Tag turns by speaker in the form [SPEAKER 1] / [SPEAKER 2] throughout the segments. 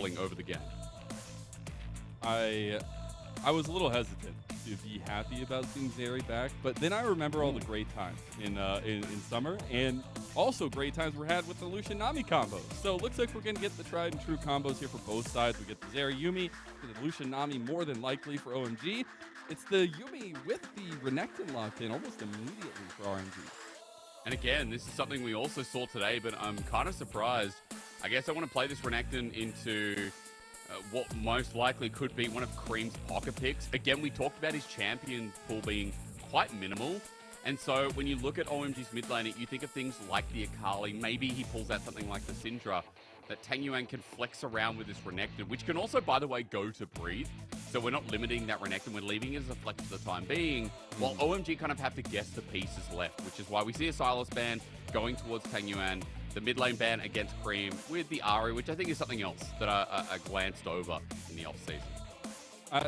[SPEAKER 1] battling over the game?
[SPEAKER 2] I was a little hesitant to be happy about seeing Zeri back, but then I remember all the great times in summer, and also great times were had with the Lucian Nami combos. So it looks like we're going to get the tried and true combos here for both sides. We get the Zeri Yuumi, the Lucian Nami more than likely for OMG. It's the Yuumi with the Renekton locked in almost immediately for RNG.
[SPEAKER 1] And again, this is something we also saw today, but I'm kind of surprised. I guess I want to play this Renekton into what most likely could be one of Creme's pocket picks. Again, we talked about his champion pool being quite minimal. And so when you look at OMG's mid lane, you think of things like the Akali. Maybe he pulls out something like the Syndra that Tangyuan can flex around with this Renekton, which can also, by the way, go to breathe. So we're not limiting that Renekton, we're leaving it as a flex for the time being, while OMG kind of have to guess the pieces left, which is why we see a Silas ban going towards Tangyuan, the mid lane ban against Creme with the Ahri, which I think is something else that I glanced over in the off-season.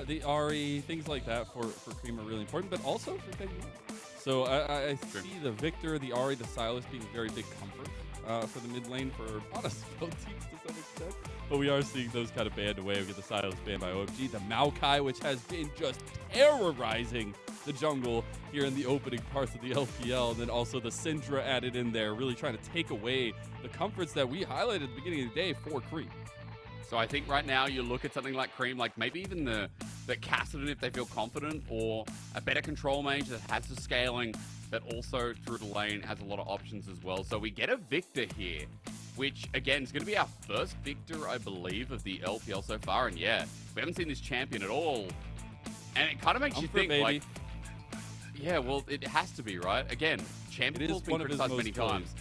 [SPEAKER 2] The Ahri, things like that for Creme are really important, but also for Tangyuan. So I see the Viktor, the Ahri, the Silas being a very big comfort for the mid lane for honest both teams to some extent. But we are seeing those kind of banned away. We get the Silas banned by OMG, the Maokai, which has been just terrorizing the jungle here in the opening parts of the LPL, and then also the Syndra added in there, really trying to take away the comforts that we highlighted at the beginning of the day for Creme.
[SPEAKER 1] So I think right now you look at something like Creme, like maybe even the Kassadin if they feel confident, or a better control mage that has the scaling, but also through the lane has a lot of options as well. So we get a Viktor here, which again is going to be our first Viktor, I believe, of the LPL so far. And yeah, we haven't seen this champion at all. And it kind of makes you think, like, yeah, well, it has to be, right? Again, champion has been criticized many times.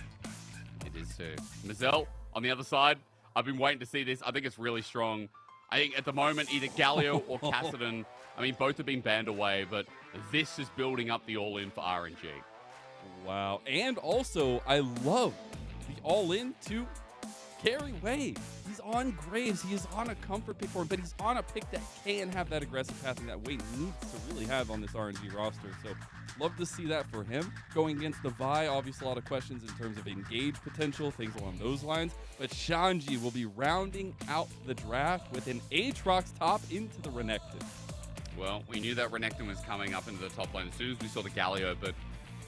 [SPEAKER 1] It is too. Mazel on the other side. I've been waiting to see this. I think it's really strong. I think at the moment, either Galio or Kassadin, I mean, both have been banned away, but this is building up the all-in for RNG.
[SPEAKER 2] Wow. And also, I love the all-in to carry wave. He's on Graves. He is on a comfort pick for him, but he's on a pick that can have that aggressive pathing that Wade needs to really have on this RNG roster. So love to see that for him. Going against the Vi, obviously a lot of questions in terms of engage potential, things along those lines. But Shanji will be rounding out the draft with an Aatrox top into the Renekton.
[SPEAKER 1] Well, we knew that Renekton was coming up into the top lane as soon as we saw the Galio, but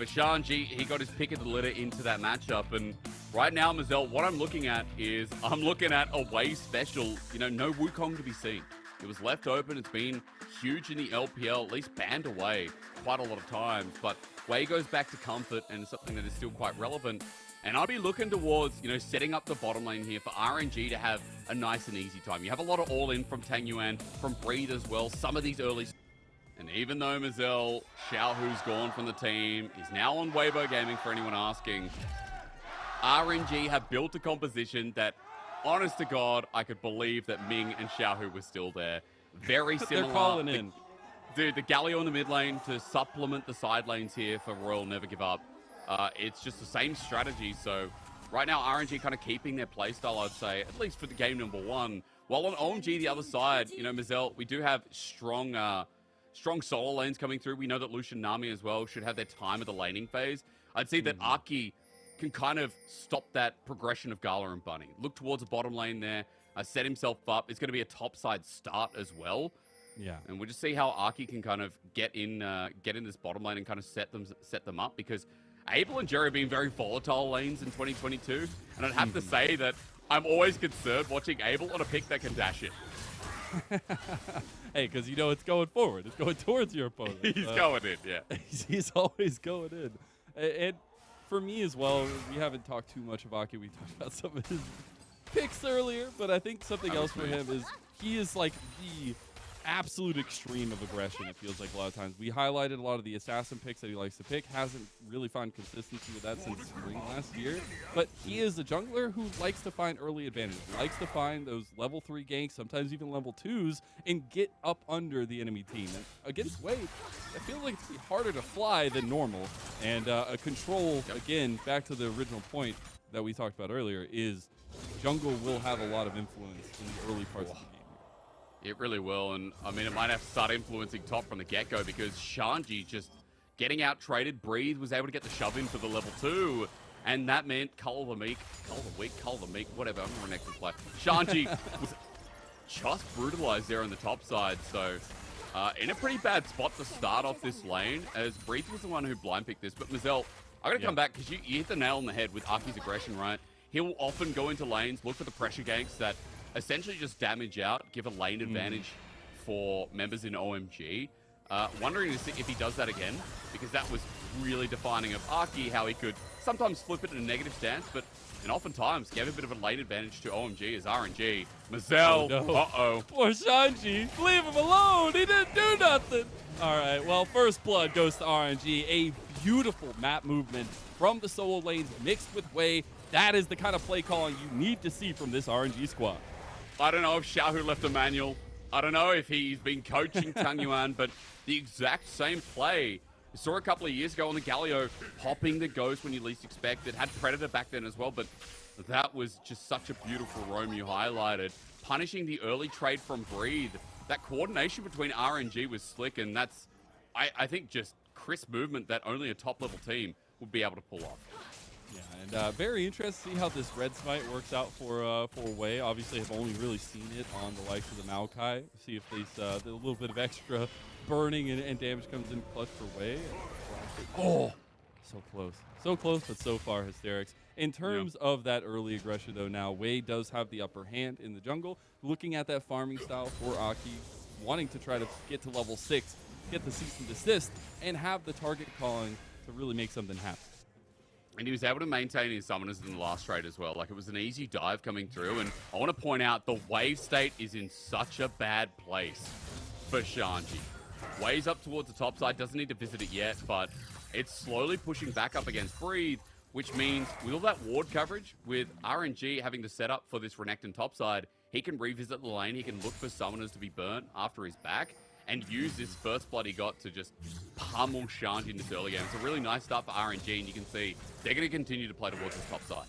[SPEAKER 1] Shanji, he got his pick of the litter into that matchup. And right now, Mazel, what I'm looking at is I'm looking at a Wei special. You know, no Wukong to be seen. It was left open. It's been huge in the LPL, at least banned away quite a lot of times. But Wei goes back to comfort and something that is still quite relevant. And I'll be looking towards, you know, setting up the bottom lane here for RNG to have a nice and easy time. You have a lot of all-in from Tangyuan, from Breathe as well. Some of these early... And even though Mazel, Xiaohu's gone from the team, he's now on Weibo Gaming for anyone asking, RNG have built a composition that, honest to God, I could believe that Ming and Xiaohu were still there. Very similar.
[SPEAKER 2] They're calling in.
[SPEAKER 1] Dude, the Galio in the mid lane to supplement the side lanes here for Royal Never Give Up. It's just the same strategy. So right now, RNG kind of keeping their playstyle, I'd say, at least for the game number one. While on OMG, the other side, you know, Mazel, we do have strong solo lanes coming through. We know that Lucian Nami as well should have their time at the laning phase. I'd say that Aki can kind of stop that progression of Gala and Bunny. Look towards the bottom lane there, set himself up. It's going to be a topside start as well.
[SPEAKER 2] Yeah.
[SPEAKER 1] And we'll just see how Aki can kind of get in this bottom lane and kind of set them up, because Abel and Jerry have been very volatile lanes in 2022. And I'd have to say that I'm always concerned watching Abel on a pick that can dash it.
[SPEAKER 2] Hey, because you know it's going forward. It's going towards your opponent.
[SPEAKER 1] He's going in, yeah.
[SPEAKER 2] He's always going in. And for me as well, we haven't talked too much of Aki. We talked about some of his picks earlier, but I think something else for him is he is like the absolute extreme of aggression, it feels like a lot of times. We highlighted a lot of the assassin picks that he likes to pick. Hasn't really found consistency with that since spring last year. But he is a jungler who likes to find early advantage, likes to find those level 3 ganks, sometimes even level 2s, and get up under the enemy team. And against Wade, I feel like it's harder to fly than normal. And a control, again, back to the original point that we talked about earlier, is jungle will have a lot of influence in the early parts of the game.
[SPEAKER 1] It really will, and I mean, it might have to start influencing top from the get-go, because Shanji just getting out-traded. Breathe was able to get the shove in for the level 2, and that meant Cull the Weak, whatever, I'm a Renekton player. Shanji was just brutalized there on the top side. So in a pretty bad spot to start off this lane, as Breathe was the one who blind picked this. But Mazel, I gotta come back because you hit the nail on the head with Aki's aggression, right? He'll often go into lanes, look for the pressure ganks that essentially just damage out, give a lane advantage for members in OMG. Wondering to see if he does that again, because that was really defining of Aki, how he could sometimes flip it in a negative stance, but and oftentimes gave a bit of a lane advantage to OMG as RNG. Mazel, uh-oh.
[SPEAKER 2] Poor Shanji, leave him alone, he didn't do nothing. All right, well, first blood goes to RNG, a beautiful map movement from the solo lanes mixed with Wei. That is the kind of play calling you need to see from this RNG squad.
[SPEAKER 1] I don't know if Xiaohu left a manual. I don't know if he's been coaching Tangyuan, but the exact same play. We saw a couple of years ago on the Galio, popping the ghost when you least expect it. Had Predator back then as well, but that was just such a beautiful roam you highlighted. Punishing the early trade from Breathe. That coordination between RNG was slick, and that's, I think, just crisp movement that only a top-level team would be able to pull off.
[SPEAKER 2] Yeah, and very interested to see how this red smite works out for Wei. Obviously, I've only really seen it on the likes of the Maokai. See if these a little bit of extra burning and damage comes in clutch for Wei. Oh, so close, but so far Hysterics. In terms of that early aggression, though, now Wei does have the upper hand in the jungle. Looking at that farming style for Aki, wanting to try to get to level 6, get the cease and desist, and have the target calling to really make something happen.
[SPEAKER 1] And he was able to maintain his summoners in the last trade as well. Like, it was an easy dive coming through. And I want to point out the wave state is in such a bad place for Shanji. Wei's up towards the top side, doesn't need to visit it yet, but it's slowly pushing back up against Breathe, which means with all that ward coverage, with RNG having the setup for this Renekton top side, he can revisit the lane, he can look for summoners to be burnt after his back, and use this first blood he got to just pummel Shanji in this early game. It's a really nice start for RNG, and you can see they're going to continue to play towards this top side.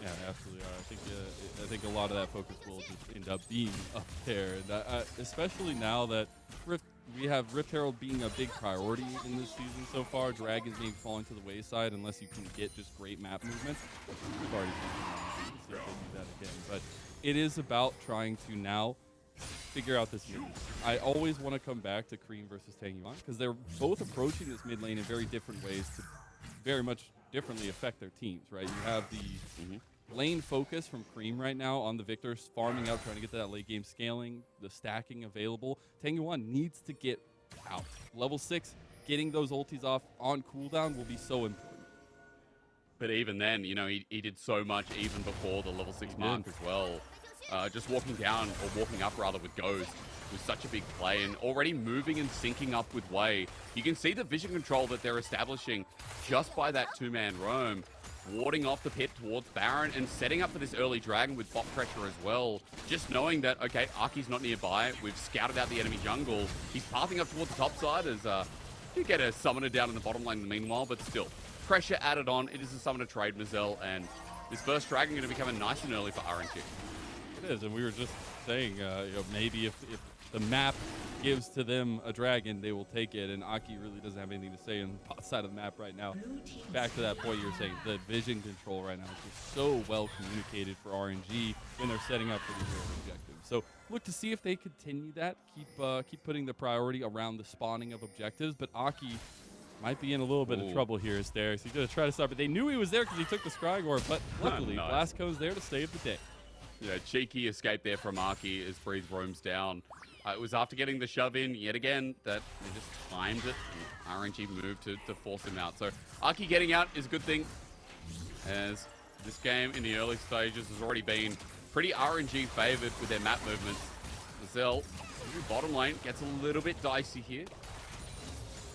[SPEAKER 2] Yeah, they absolutely are. I think a lot of that focus will just end up being up there, and especially now that we have Rift Herald being a big priority in this season so far. Dragons maybe falling to the wayside unless you can get just great map movements. We've already seen if they do that again, but it is about trying to now figure out this mid. I always want to come back to Creme versus Tangyuan because they're both approaching this mid lane in very different ways to very much differently affect their teams, right? You have the lane focus from Creme right now on the Viktor, farming out, trying to get to that late game scaling, the stacking available. Tangyuan needs to get out. Level 6, getting those ultis off on cooldown will be so important.
[SPEAKER 1] But even then, you know, he did so much even before the level 6 mark as well. Just walking down, or walking up rather, with Ghost was such a big play, and already moving and syncing up with Wei. You can see the vision control that they're establishing just by that two-man roam, warding off the pit towards Baron and setting up for this early dragon with bot pressure as well. Just knowing that, okay, Aki's not nearby, we've scouted out the enemy jungle, he's pathing up towards the top side as you get a summoner down in the bottom lane in the meanwhile, but still, pressure added on. It is a summoner trade, Mazel, and this first dragon going to be coming nice and early for RNG.
[SPEAKER 2] It is, and we were just saying, maybe if the map gives to them a dragon, they will take it, and Aki really doesn't have anything to say on the side of the map right now. Back to that point you were saying, the vision control right now is just so well communicated for RNG when they're setting up for these early objectives. So look to see if they continue that, keep putting the priority around the spawning of objectives, but Aki might be in a little bit of trouble here, Hysterics. He's going to try to stop it. They knew he was there because he took the Scrygore, but luckily,
[SPEAKER 1] nice.
[SPEAKER 2] Blasco's there to save the day.
[SPEAKER 1] Yeah, cheeky escape there from Aki as Breathe roams down. It was after getting the shove in yet again that they just timed it, and RNG moved to force him out. So Aki getting out is a good thing, as this game in the early stages has already been pretty RNG favored with their map movements. Mazel, bottom lane, gets a little bit dicey here.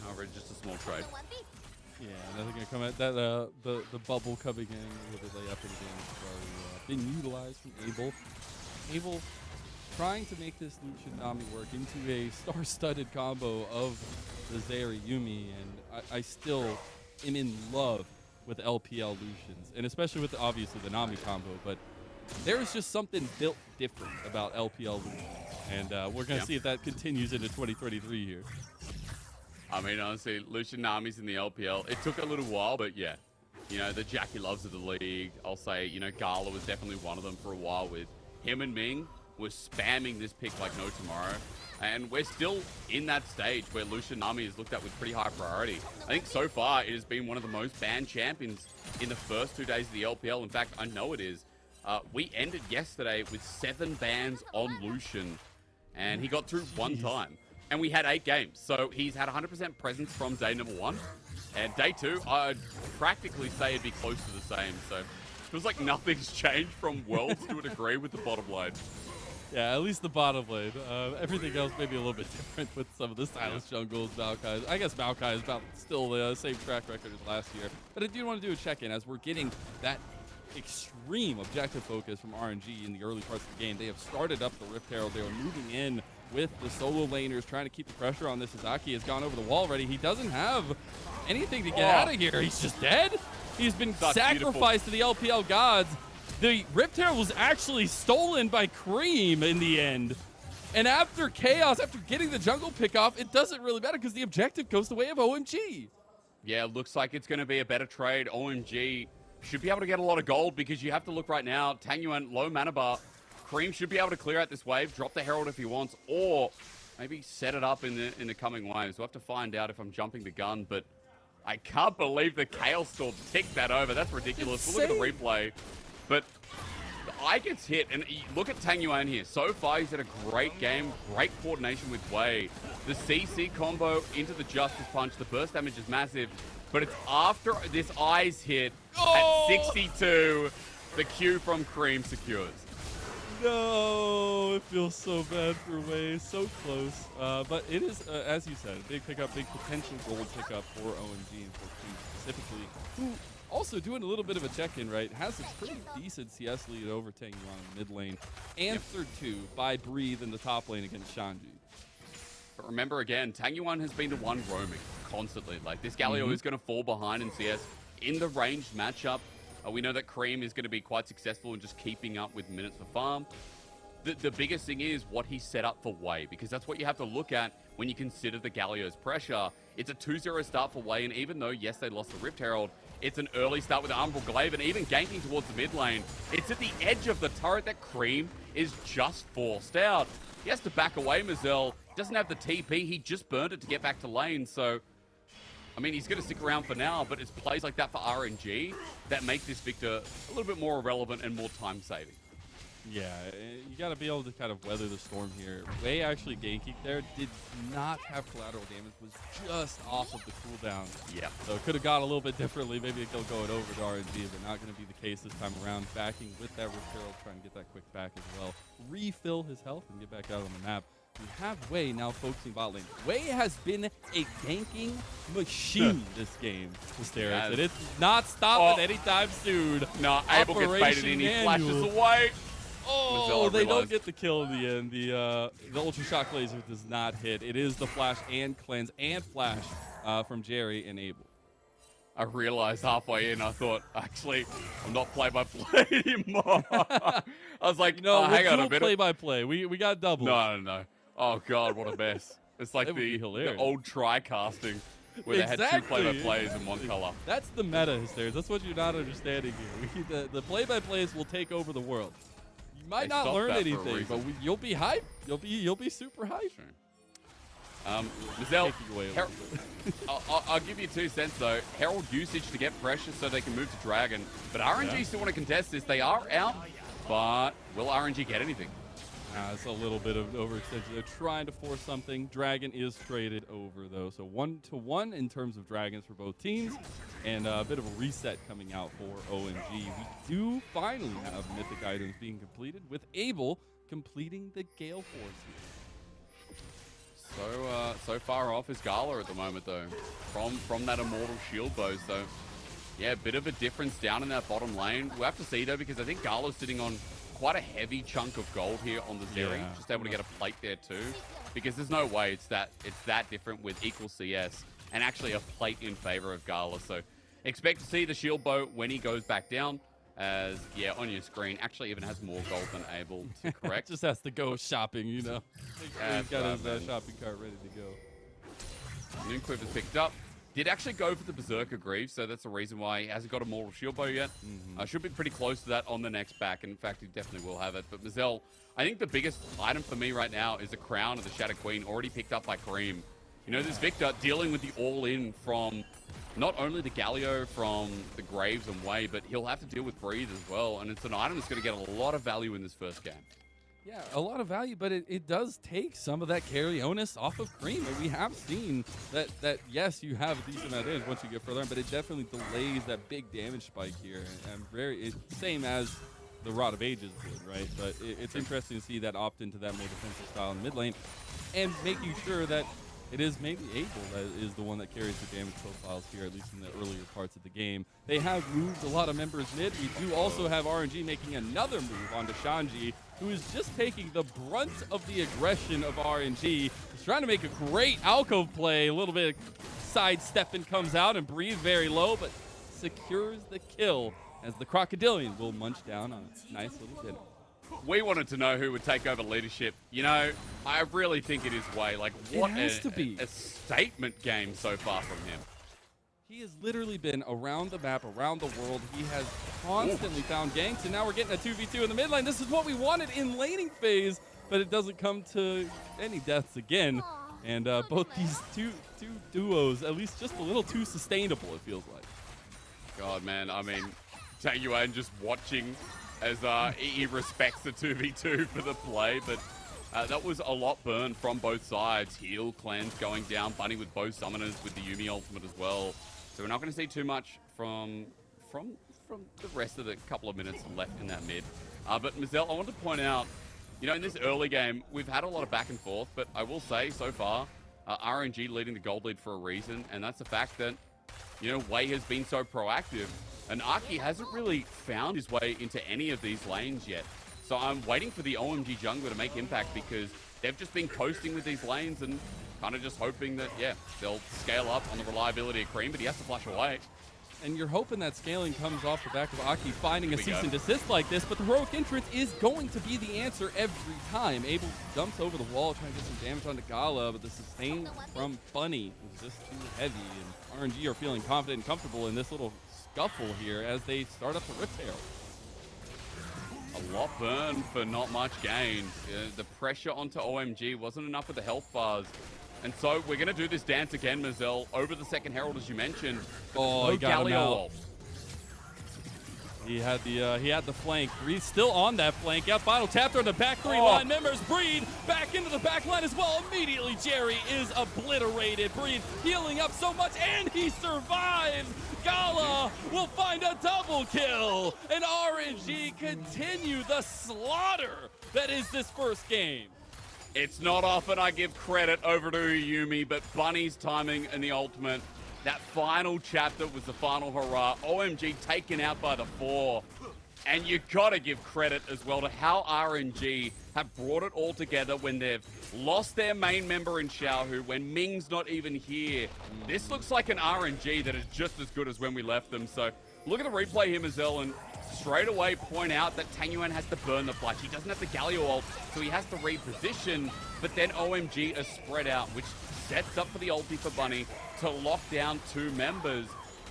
[SPEAKER 1] However, just a small trade.
[SPEAKER 2] Yeah, nothing gonna come at that. The bubble coming in with the layup and damage has already been utilized from Abel. Abel trying to make this Lucian Nami work into a star-studded combo of the Zeri Yuumi, and I still am in love with LPL Lucians, and especially with obviously the Nami combo. But there is just something built different about LPL Lucians, and we're gonna see if that continues into 2023 here.
[SPEAKER 1] I mean, honestly, Lucian Nami's in the LPL. It took a little while, but yeah. You know, the Jackie Loves of the league. I'll say, you know, Gala was definitely one of them for a while with him and Ming. was spamming this pick like no tomorrow. And we're still in that stage where Lucian Nami is looked at with pretty high priority. I think so far it has been one of the most banned champions in the first 2 days of the LPL. In fact, I know it is. We ended yesterday with 7 bans on Lucian, and he got through 1 time. And we had 8 games, so he's had 100% presence from day number 1. And day 2, I'd practically say it'd be close to the same. So it feels like nothing's changed from Worlds to a degree with the bottom lane.
[SPEAKER 2] Yeah, at least the bottom lane. Everything else may be a little bit different with some of the stylish jungles, Maokai. I guess Maokai is about still the same track record as last year. But I do want to do a check-in as we're getting that extreme objective focus from RNG in the early parts of the game. They have started up the Rift Herald. They are moving in with the solo laners, trying to keep the pressure on this. Izaki has gone over the wall already. He doesn't have anything to get out of here. He's just dead. He's been sacrificed to the LPL gods. The Rift Herald was actually stolen by Creme in the end. And after chaos, after getting the jungle pick off, it doesn't really matter because the objective goes the way of OMG.
[SPEAKER 1] Yeah, it looks like it's going to be a better trade. OMG should be able to get a lot of gold because you have to look right now. Tangyuan, low mana bar. Creme should be able to clear out this wave, drop the Herald if he wants, or maybe set it up in the coming waves. We'll have to find out if I'm jumping the gun, but I can't believe the Chaos Storm ticked that over. That's ridiculous. We'll look at the replay. But the eye gets hit, and look at Tangyuan here. So far, he's had a great game, great coordination with Wei. The CC combo into the Justice Punch, the burst damage is massive, but it's after this eye's hit at 62, the Q from Creme secures.
[SPEAKER 2] No, it feels so bad for Wei, so close. But it is, as you said, a big pickup, big potential gold pickup for OMG and for Creme specifically, who also doing a little bit of a check-in, right? Has a pretty decent CS lead over Tangyuan in the mid lane, answered to by Breathe in the top lane against Shanji.
[SPEAKER 1] But remember again, Tangyuan has been the one roaming constantly. Like, this Galio is going to fall behind in CS in the ranged matchup. We know that Creme is going to be quite successful in just keeping up with minutes for farm. The biggest thing is what he set up for Wei, because that's what you have to look at when you consider the Galio's pressure. It's a 2-0 start for Wei, and even though, yes, they lost the Rift Herald, it's an early start with Umbral Glaive, and even ganking towards the mid lane. It's at the edge of the turret that Creme is just forced out. He has to back away, Mazel. Doesn't have the TP. He just burned it to get back to lane, so I mean, he's going to stick around for now, but it's plays like that for RNG that make this Viktor a little bit more relevant and more time-saving.
[SPEAKER 2] Yeah, you got to be able to kind of weather the storm here. Wei actually ganking there did not have collateral damage, was just off of the cooldown.
[SPEAKER 1] Yeah.
[SPEAKER 2] So it could have gone a little bit differently. Maybe they'll go it over to RNG, but not going to be the case this time around. Backing with that Rift Herald, trying to get that quick back as well. Refill his health and get back out on the map. We have Wei now focusing bot lane. Wei has been a ganking machine this game, Hysterics, and it's not stopping anytime soon.
[SPEAKER 1] No, Abel gets baited in, he flashes away.
[SPEAKER 2] Oh, they don't get the kill in the end. The Ultra Shock Laser does not hit. It is the flash and cleanse and flash from Jerry and Abel.
[SPEAKER 1] I realized halfway in, I thought, actually, I'm not play-by-play anymore. I was like,
[SPEAKER 2] no,
[SPEAKER 1] hang on a minute.
[SPEAKER 2] Play-by-play. We got double.
[SPEAKER 1] No. Oh, God, what a mess. It's like the old tri-casting where they had 2 play-by-plays in one color.
[SPEAKER 2] That's the meta, Hysterics. That's what you're not understanding here. The play-by-plays will take over the world. You might not learn anything, but you'll be hyped. You'll be super hyped.
[SPEAKER 1] Mazel, I'll give you 2 cents though. Herald usage to get pressure so they can move to Dragon. But RNG still want to contest this. They are out, but will RNG get anything?
[SPEAKER 2] It's a little bit of overextension. They're trying to force something. Dragon is traded over though. So 1-1 in terms of dragons for both teams. And a bit of a reset coming out for OMG. We do finally have mythic items being completed with Abel completing the Gale Force here.
[SPEAKER 1] So far off is Gala at the moment though, from that Immortal Shield bow. So yeah, a bit of a difference down in that bottom lane. We'll have to see though, because I think Gala's sitting on quite a heavy chunk of gold here on the Zeri, just able to get a plate there too, because there's no way it's that different with equal CS and actually a plate in favor of Gala. So expect to see the shield bow when he goes back down, as on your screen actually even has more gold than able to correct.
[SPEAKER 2] Just has to go shopping, you know. He's got his shopping cart ready to go.
[SPEAKER 1] Noon Quiver's picked up. Did actually go for the Berserker Greaves, so that's the reason why he hasn't got a Mortal Shield Bow yet. Should be pretty close to that on the next back, and in fact, he definitely will have it. But Mazel, I think the biggest item for me right now is the Crown of the Shadow Queen, already picked up by Creme. You know, this Viktor dealing with the all-in from not only the Galio from the Graves and Way, but he'll have to deal with Breathe as well, and it's an item that's going to get a lot of value in this first game.
[SPEAKER 2] Yeah, a lot of value, but it does take some of that carry onus off of Creme. And we have seen that yes, you have a decent amount of damage once you get further on, but it definitely delays that big damage spike here. And same as the Rod of Ages did, right? But it's interesting to see that opt into that more defensive style in mid lane and making sure that it is maybe Abel that is the one that carries the damage profiles here, at least in the earlier parts of the game. They have moved a lot of members mid. We do also have RNG making another move onto Shanji, who is just taking the brunt of the aggression of RNG. He's trying to make a great alcove play. A little bit of sidestepping comes out and Breathe very low, but secures the kill as the Crocodilian will munch down on a nice little dinner.
[SPEAKER 1] We wanted to know who would take over leadership. You know, I really think it is Way. Like, what
[SPEAKER 2] a
[SPEAKER 1] statement game so far from him.
[SPEAKER 2] He has literally been around the map, around the world. He has constantly found ganks, and now we're getting a 2v2 in the mid lane. This is what we wanted in laning phase, but it doesn't come to any deaths again. And both these two duos, at least just a little too sustainable, it feels like.
[SPEAKER 1] God, man, I mean, Tangyuan just watching as he respects the 2v2 for the play, but that was a lot burned from both sides. Heal cleanse going down, Bunny with both summoners with the Yuumi ultimate as well. So we're not going to see too much from the rest of the couple of minutes left in that mid. But Mazel, I want to point out, you know, in this early game, we've had a lot of back and forth, but I will say so far, RNG leading the gold lead for a reason, and that's the fact that, you know, Way has been so proactive. And Aki hasn't really found his way into any of these lanes yet. So I'm waiting for the OMG jungler to make impact because they've just been coasting with these lanes and kind of just hoping that, yeah, they'll scale up on the reliability of Creme, but he has to flush away.
[SPEAKER 2] And you're hoping that scaling comes off the back of Aki finding a cease and desist like this, but the heroic entrance is going to be the answer every time. Abel dumps over the wall trying to get some damage onto Gala, but the sustain from Bunny is just too heavy, and RNG are feeling confident and comfortable in this little scuffle here as they start up the Rift Herald.
[SPEAKER 1] A lot burned for not much gain. The pressure onto OMG wasn't enough with the health bars. And so we're going to do this dance again, Mazel, over the second Herald, as you mentioned.
[SPEAKER 2] Oh, he got him out.
[SPEAKER 1] Ult.
[SPEAKER 2] He had the flank. Breathe still on that flank. Got final tapped on the back three line members. Breathe back into the back line as well. Immediately, Jerry is obliterated. Breathe healing up so much, and he survives. Gala will find a double kill, and RNG continue the slaughter that is this first game.
[SPEAKER 1] It's not often I give credit over to Yuumi, but Bunny's timing and the ultimate, that final chapter was the final hurrah. OMG taken out by the 4. And you gotta give credit as well to how RNG have brought it all together when they've lost their main member in Xiaohu, when Ming's not even here. This looks like an RNG that is just as good as when we left them. So look at the replay here, Mazel, and straight away point out that Tangyuan has to burn the flash. He doesn't have the Galio ult, so he has to reposition, but then OMG is spread out, which sets up for the ulti for Bunny to lock down 2 members,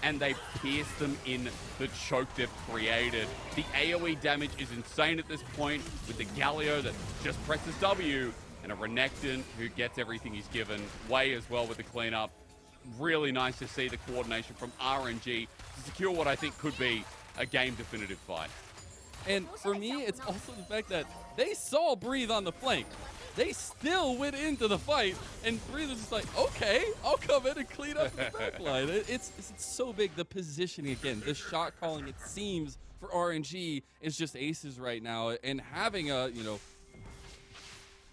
[SPEAKER 1] and they pierce them in the choke they've created. The AoE damage is insane at this point with the Galio that just presses W, and a Renekton who gets everything he's given. Way as well with the cleanup. Really nice to see the coordination from RNG to secure what I think could be a game-definitive fight.
[SPEAKER 2] And for me, it's also the fact that they saw Breathe on the flank. They still went into the fight, and Breathe was just like, okay, I'll come in and clean up the backline. It's so big. The positioning, again, the shot calling, it seems, for RNG is just aces right now. And having a, you know,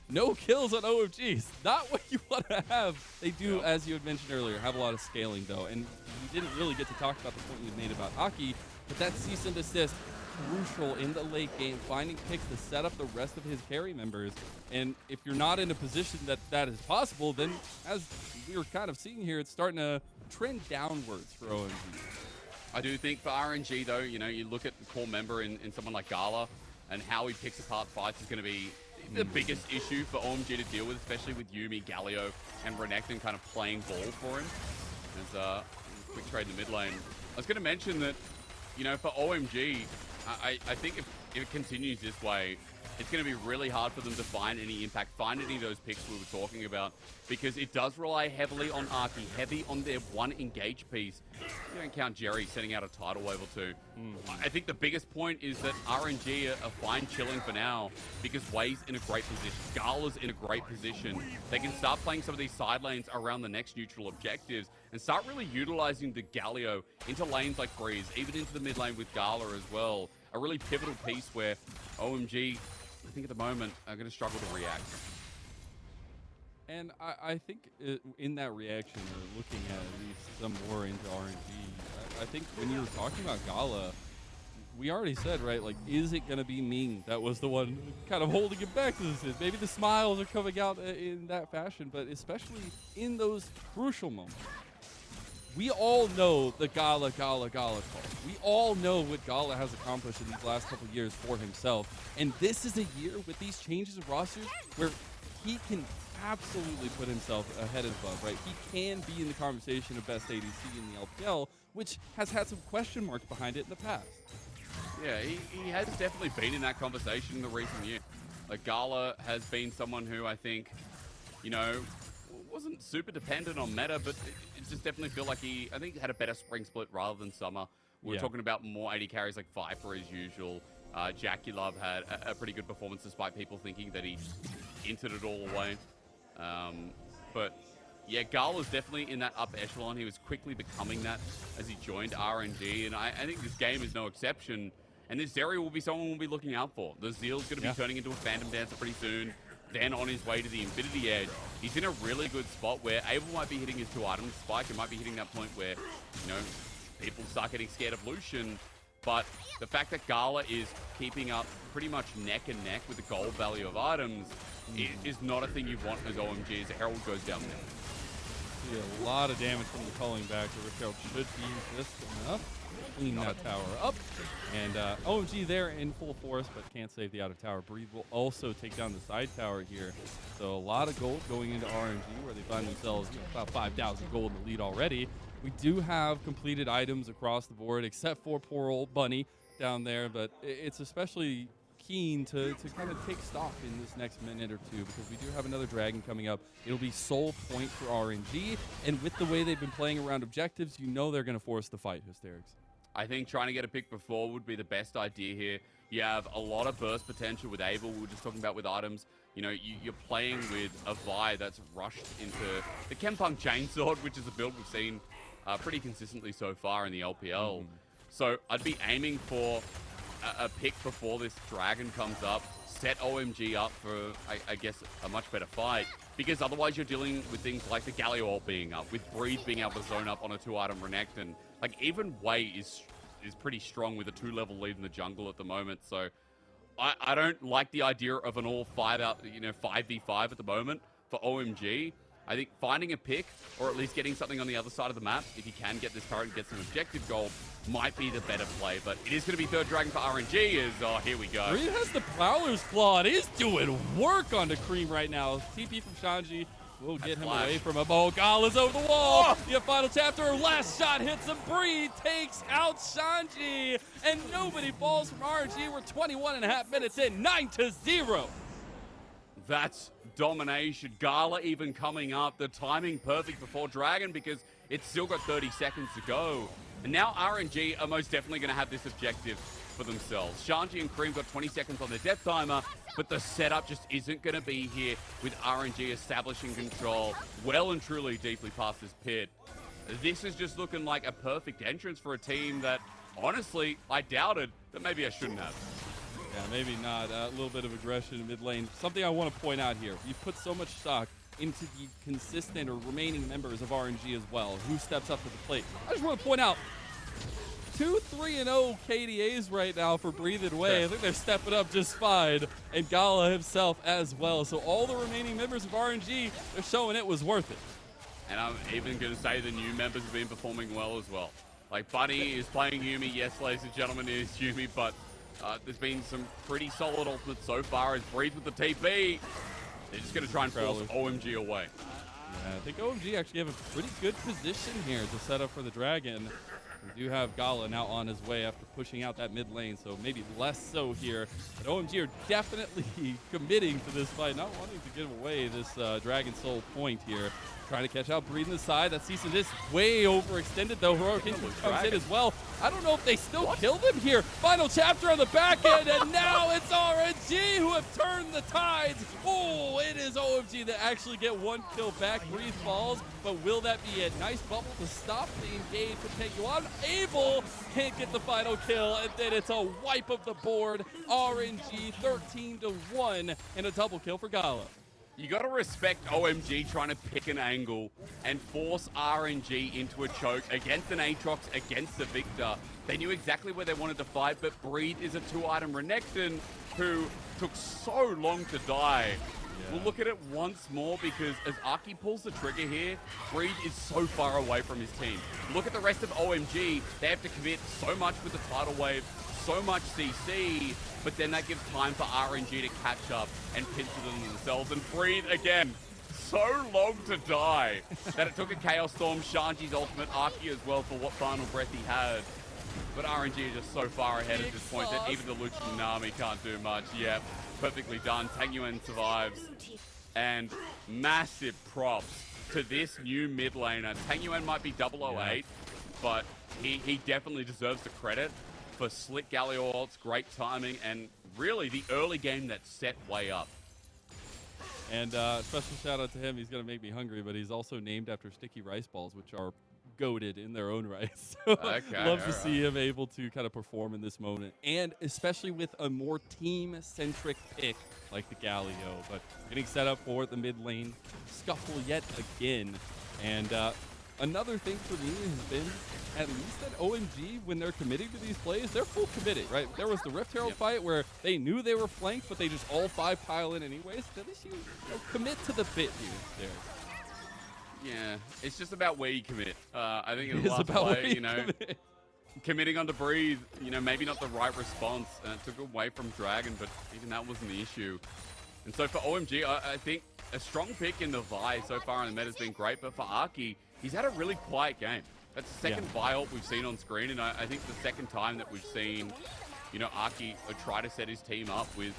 [SPEAKER 2] no kills on OMGs, not what you want to have. They do, as you had mentioned earlier, have a lot of scaling, though. And we didn't really get to talk about the point you made about Aki, but that cease and desist, crucial in the late game, finding picks to set up the rest of his carry members. And if you're not in a position that is possible, then as we were kind of seeing here, it's starting to trend downwards for OMG.
[SPEAKER 1] I do think for RNG, though, you know, you look at the core member in someone like Gala, and how he picks apart fights is going to be the biggest issue for OMG to deal with, especially with Yuumi, Galio, and Renekton kind of playing ball for him. There's a quick trade in the mid lane. I was going to mention that, you know, for OMG, I think if it continues this way, it's going to be really hard for them to find any impact, find any of those picks we were talking about, because it does rely heavily on Arky, heavy on their one engage piece. You don't count Jerry sending out a tidal wave or two. I think the biggest point is that RNG are fine chilling for now, because Way's in a great position, Gala's in a great position. They can start playing some of these side lanes around the next neutral objectives and start really utilizing the Galio into lanes like Breeze, even into the mid lane with Gala as well. A really pivotal piece where OMG, I think at the moment, are going to struggle to react.
[SPEAKER 2] And I think in that reaction, or looking at least some more into RNG, I think when you were talking about Gala, we already said, right, like, is it going to be Ming that was the one kind of holding it back to this? Maybe the smiles are coming out in that fashion, but especially in those crucial moments. We all know the Gala call. We all know what Gala has accomplished in these last couple of years for himself. And this is a year with these changes of rosters where he can absolutely put himself ahead and above, right? He can be in the conversation of best ADC in the LPL, which has had some question marks behind it in the past.
[SPEAKER 1] Yeah, he has definitely been in that conversation in the recent year. Like, Gala has been someone who I think, you know, wasn't super dependent on meta, but it just definitely feel like I think he had a better spring split rather than summer. We're talking about more AD carries like Viper as usual. Jackie Love had a pretty good performance despite people thinking that he entered it all away. But yeah, Gala's definitely in that upper echelon. He was quickly becoming that as he joined RNG, and I think this game is no exception. And this Zeri will be someone we'll be looking out for. The Zeal's going to be turning into a Phantom Dancer pretty soon. Then on his way to the Infinity Edge, he's in a really good spot where Abel might be hitting his 2 items. Spike, it might be hitting that point where, you know, people start getting scared of Lucian. But the fact that Gala is keeping up pretty much neck and neck with the gold value of items is not a thing you want as OMG as Herald goes down there.
[SPEAKER 2] See a lot of damage from the calling back. The Herald should be just enough to clean that tower up. And OMG there in full force, but can't save the outer tower. Breathe will also take down the side tower here. So a lot of gold going into RNG, where they find themselves about 5,000 gold in the lead already. We do have completed items across the board, except for poor old Bunny down there. But it's especially keen to kind of take stock in this next minute or two, because we do have another dragon coming up. It'll be sole point for RNG. And with the way they've been playing around objectives, you know they're going to force the fight, Hysterics.
[SPEAKER 1] I think trying to get a pick before would be the best idea here. You have a lot of burst potential with Abel. We were just talking about with items. You know, you're playing with a Vi that's rushed into the Kempung Chainsword, which is a build we've seen pretty consistently so far in the LPL. So I'd be aiming for a pick before this dragon comes up, set OMG up for, I guess, a much better fight, because otherwise you're dealing with things like the Galio ult being up, with Breeze being able to zone up on a 2-item Renekton. Like, even Way is pretty strong with a 2-level lead in the jungle at the moment, so I don't like the idea of an all 5v5 at the moment for OMG. I think finding a pick, or at least getting something on the other side of the map, if you can get this turret and get some objective gold, might be the better play. But it is going to be third dragon for RNG. Here we go.
[SPEAKER 2] Creme has the Prowler's Claw. It is doing work onto Creme right now. TP from Shanji will get him away from a bow. Gala's over the wall. The final chapter, last shot hits him. Bree takes out Shanji, and nobody falls from RNG. We're 21.5 minutes in, 9-0.
[SPEAKER 1] That's domination. Gala even coming up. The timing perfect before Dragon, because it's still got 30 seconds to go. And now RNG are most definitely going to have this objective for themselves. Shanji and Creme got 20 seconds on their death timer, but the setup just isn't going to be here with RNG establishing control well and truly deeply past this pit. This is just looking like a perfect entrance for a team that, honestly, I doubted that maybe I shouldn't have.
[SPEAKER 2] Yeah, maybe not. A little bit of aggression in mid lane. Something I want to point out here. You put so much stock into the consistent or remaining members of RNG as well. Who steps up to the plate? I just want to point out 2-3-0 KDAs right now for Breathe It Way. I think they're stepping up just fine. And Gala himself as well. So all the remaining members of RNG, they're showing it was worth it.
[SPEAKER 1] And I'm even going to say the new members have been performing well as well. Like, Bunny is playing Yuumi. Yes, ladies and gentlemen, it is Yuumi, but there's been some pretty solid ultimates so far as Breathe with the TP. They're just going to try and force OMG away.
[SPEAKER 2] Yeah, I think OMG actually have a pretty good position here to set up for the Dragon. We do have Gala now on his way after pushing out that mid lane, so maybe less so here. But OMG are definitely committing to this fight, not wanting to give away this Dragon Soul point here. Trying to catch out Breed in the side. That season is way overextended, though. Heroic Engine comes in as well. I don't know if they still killed him here. Final chapter on the back end, and now it's RNG who have turned the tides. Oh, it is OMG that actually get one kill back. Breed falls, but will that be a nice bubble to stop the engage for Tangyuan? Able can't get the final kill, and then it's a wipe of the board. RNG 13-1 and a double kill for Gala.
[SPEAKER 1] You got to respect OMG trying to pick an angle and force RNG into a choke against an Aatrox, against a Viktor. They knew exactly where they wanted to fight, but Breed is a 2-item Renekton who took so long to die. Yeah. We'll look at it once more because as Aki pulls the trigger here, Breed is so far away from his team. Look at the rest of OMG. They have to commit so much with the tidal wave, so much CC, but then that gives time for RNG to catch up and pinch them themselves. And Breed, again, so long to die that it took a Chaos Storm, Shanji's ultimate, Aki as well for what final breath he had. But RNG is just so far ahead at this point that even the Lucian and Nami can't do much. Yeah, perfectly done. Tangyuan survives. And massive props to this new mid laner. Tangyuan might be 008, but he definitely deserves the credit for slick Galio ults, great timing, and really the early game that set way up.
[SPEAKER 2] And special shout out to him. He's going to make me hungry, but he's also named after sticky rice balls, which are goated in their own right. So love to see him able to kind of perform in this moment, and especially with a more team-centric pick like the Galio. But getting set up for the mid lane scuffle yet again. And another thing for me has been, at least at OMG, when they're committing to these plays, they're full committed, right? There was the Rift Herald fight where they knew they were flanked, but they just all 5 pile in anyways. At least you know, commit to the bit here.
[SPEAKER 1] Yeah, it's just about where you commit. I think in
[SPEAKER 2] It
[SPEAKER 1] the
[SPEAKER 2] is
[SPEAKER 1] last
[SPEAKER 2] about
[SPEAKER 1] play,
[SPEAKER 2] where you commit.
[SPEAKER 1] Committing on to Breathe, maybe not the right response, and it took away from Dragon, but even that wasn't the issue. And so for OMG, I think a strong pick in the Vi so far in the meta has been great, but for Aki, he's had a really quiet game. That's the second Vi ult we've seen on screen, and I think the second time that we've seen, Aki try to set his team up with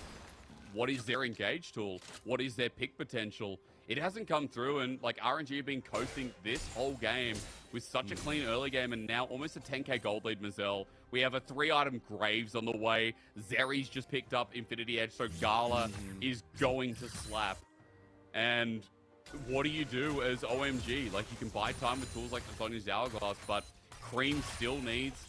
[SPEAKER 1] what is their engage tool, what is their pick potential. It hasn't come through, and like RNG have been coasting this whole game with such a clean early game, and now almost a 10k gold lead Mazel. We have a 3-item Graves on the way. Zeri's just picked up Infinity Edge, so Gala is going to slap. And what do you do as OMG? Like, you can buy time with tools like the Sonya's Hourglass, but Creme still needs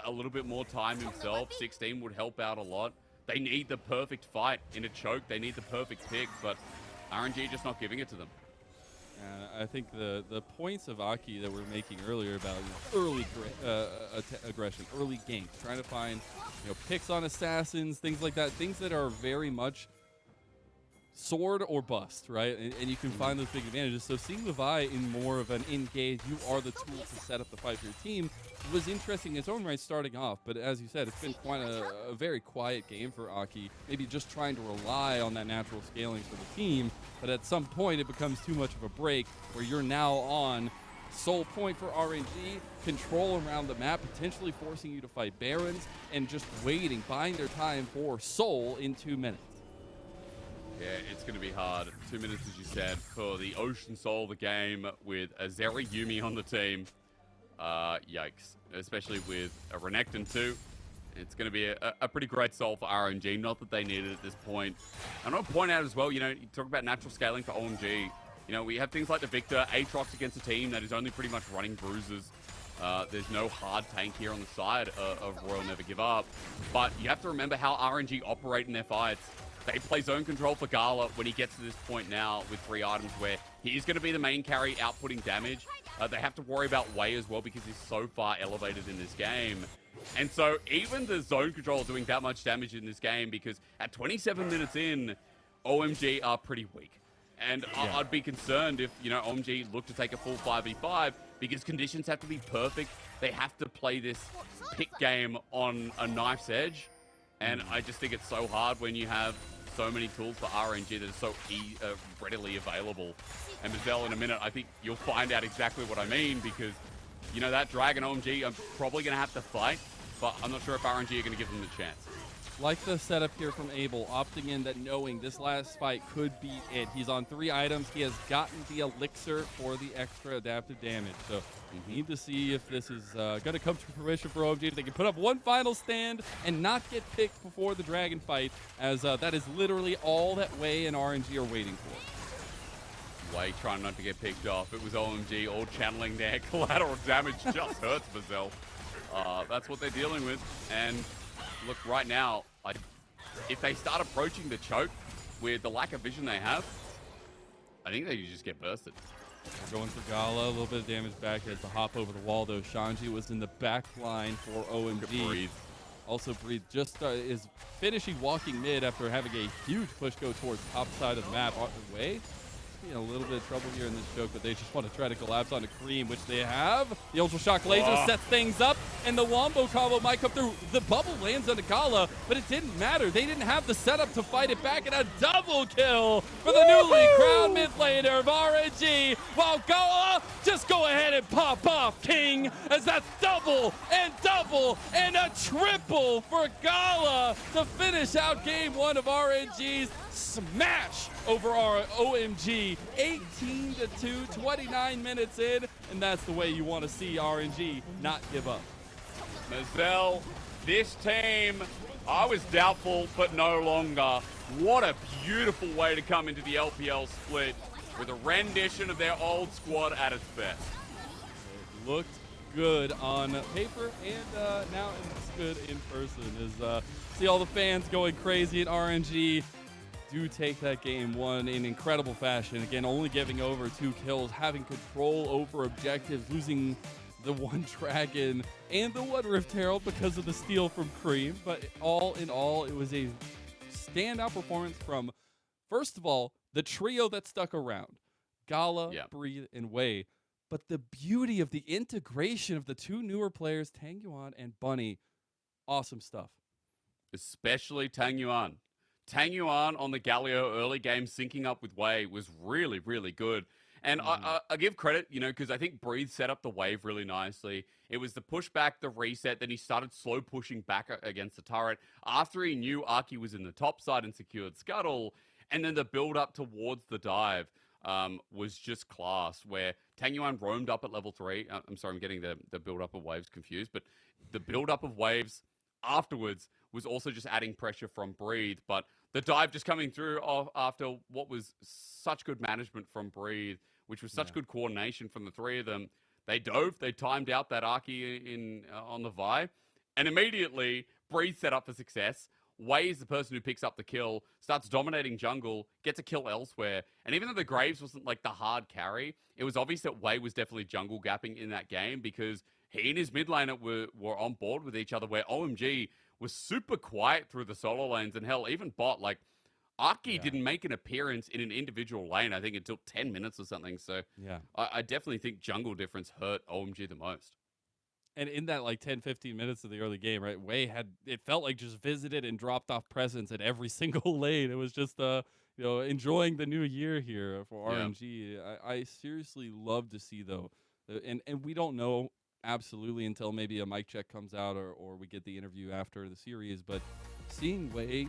[SPEAKER 1] a little bit more time himself. 16 would help out a lot. They need the perfect fight in a choke. They need the perfect pick, but RNG just not giving it to them.
[SPEAKER 2] I think the points of Aki that we were making earlier about early aggression, early gank, trying to find picks on assassins, things like that, things that are very much sword or bust, right? And you can find those big advantages. So seeing the Vi in more of an engage, you are the tool to set up the fight for your team, was interesting in its own right starting off. But as you said, it's been quite a very quiet game for Aki, maybe just trying to rely on that natural scaling for the team. But at some point, it becomes too much of a break where you're now on Soul point for RNG, control around the map, potentially forcing you to fight Barons, and just waiting, buying their time for Soul in 2 minutes.
[SPEAKER 1] Yeah, it's going to be hard. 2 minutes, as you said, for the Ocean Soul of the game with a Zeri Yuumi on the team. Yikes. Especially with a Renekton too. It's going to be a pretty great soul for RNG. Not that they need it at this point. I want to point out as well, you talk about natural scaling for OMG. We have things like the Viktor, Aatrox against a team that is only pretty much running bruises. There's no hard tank here on the side of Royal Never Give Up. But you have to remember how RNG operate in their fights. They play zone control for Gala when he gets to this point now with 3 items where he is going to be the main carry outputting damage. They have to worry about Wei as well because he's so far elevated in this game. And so even the zone control doing that much damage in this game, because at 27 minutes in, OMG are pretty weak. And I'd be concerned if, OMG look to take a full 5v5 because conditions have to be perfect. They have to play this pick game on a knife's edge. And I just think it's so hard when you have so many tools for RNG that are so readily available. And Mazel, in a minute, I think you'll find out exactly what I mean, because, you know, that Dragon OMG, I'm probably going to have to fight, but I'm not sure if RNG are going to give them the chance.
[SPEAKER 2] Like the setup here from Abel, opting in that knowing this last fight could be it. He's on 3 items. He has gotten the elixir for the extra adaptive damage. So we need to see if this is going to come to fruition for OMG. If they can put up one final stand and not get picked before the dragon fight, as that is literally all that Wei and RNG are waiting for.
[SPEAKER 1] Wei trying not to get picked off. It was OMG all channeling their collateral damage. Just hurts Mazel. That's what they're dealing with. And look, right now, if they start approaching the choke with the lack of vision they have, I think they just get bursted.
[SPEAKER 2] We're going for Gala, a little bit of damage back. He has to hop over the wall, though. Shanji was in the back line for OMG.
[SPEAKER 1] Breathe.
[SPEAKER 2] Also, Breathe just is finishing walking mid after having a huge push go towards top side of the map. Wei in a little bit of trouble here in this choke, but they just want to try to collapse onto Creme, which they have. The Ultra Shock Laser sets things up, and the Wombo combo might come through. The bubble lands on the Gala, but it didn't matter. They didn't have the setup to fight it back, and a double kill for the newly crowned mid laner of RNG, while Gala just go ahead and pop off King, as that's double and a triple for Gala to finish out game 1 of RNG's smash over our OMG. 18-2, 29 minutes in, and that's the way you want to see RNG not give up.
[SPEAKER 1] Mazel, this team, I was doubtful, but no longer. What a beautiful way to come into the LPL split with a rendition of their old squad at its best.
[SPEAKER 2] It looked good on paper, and now it's good in person. As see all the fans going crazy at RNG. Do take that game 1 in incredible fashion. Again, only giving over 2 kills, having control over objectives, losing the 1 dragon and the 1 Rift Herald because of the steal from Creme. But all in all, it was a standout performance from, first of all, the trio that stuck around. Gala, Breathe, and Wei. But the beauty of the integration of the 2 newer players, Tangyuan and Bunny, awesome stuff.
[SPEAKER 1] Especially Tangyuan. Tangyuan on the Galio early game syncing up with Wei was really, really good. And I give credit, you know, because I think Breathe set up the wave really nicely. It was the pushback, the reset, then he started slow pushing back against the turret after he knew Aki was in the top side and secured Scuttle. And then the build up towards the dive was just class, where Tangyuan roamed up at level 3. I'm sorry, I'm getting the build up of waves confused, but the build up of waves afterwards was also just adding pressure from Breathe, but the dive just coming through after what was such good management from Breathe, which was such good coordination from the 3 of them. They dove, they timed out that Arky on the Vi, and immediately Breathe set up for success. Wei is the person who picks up the kill, starts dominating jungle, gets a kill elsewhere, and even though the Graves wasn't like the hard carry, it was obvious that Wei was definitely jungle gapping in that game, because he and his mid laner were on board with each other, where OMG was super quiet through the solo lanes, and hell, even bot, like, Aki didn't make an appearance in an individual lane, I think, until 10 minutes or something, so I definitely think jungle difference hurt OMG the most.
[SPEAKER 2] And in that, like, 10, 15 minutes of the early game, right, Wei had, it felt like just visited and dropped off presence at every single lane. It was just, you know, enjoying the new year here for RNG. I seriously love to see, though, and we don't know absolutely until maybe a mic check comes out or we get the interview after the series, but seeing Wei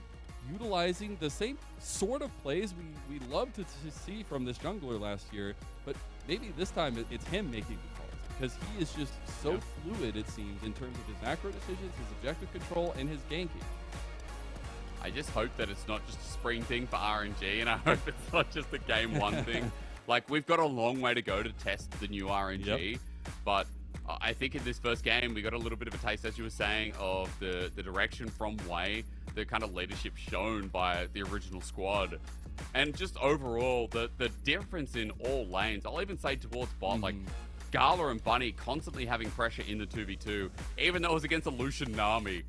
[SPEAKER 2] utilizing the same sort of plays we loved to see from this jungler last year, but maybe this time it's him making the calls, because he is just so fluid, it seems, in terms of his macro decisions, his objective control, and his ganking.
[SPEAKER 1] I just hope that it's not just a spring thing for RNG, and I hope it's not just a game 1 thing. Like, we've got a long way to go to test the new RNG, but I think in this first game, we got a little bit of a taste, as you were saying, of the direction from Wei, the kind of leadership shown by the original squad. And just overall, the difference in all lanes, I'll even say towards bot, like Gala and Bunny constantly having pressure in the 2v2, even though it was against a Lucian Nami.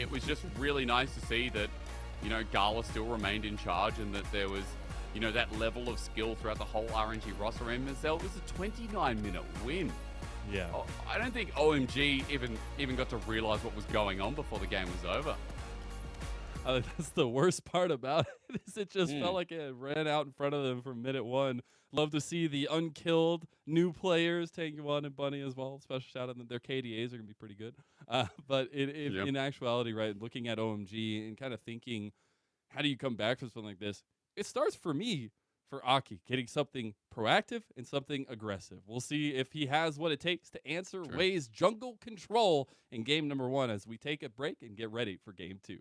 [SPEAKER 1] It was just really nice to see that, you know, Gala still remained in charge, and that there was, you know, that level of skill throughout the whole RNG roster. And Mazel was a 29-minute win.
[SPEAKER 2] Yeah.
[SPEAKER 1] I don't think OMG even got to realize what was going on before the game was over.
[SPEAKER 2] That's the worst part about it. Is it just felt
[SPEAKER 1] Mm.
[SPEAKER 2] like it ran out in front of them from minute one. Love to see the unkilled new players, Tangyuan and Bunny as well. Special shout out that their KDAs are gonna be pretty good. But
[SPEAKER 1] Yep.
[SPEAKER 2] in actuality, right, looking at OMG and kind of thinking, how do you come back from something like this? It starts for me for Aki getting something proactive and something aggressive. We'll see if he has what it takes to answer
[SPEAKER 1] True.
[SPEAKER 2] Wei's jungle control in game number one as we take a break and get ready for game two.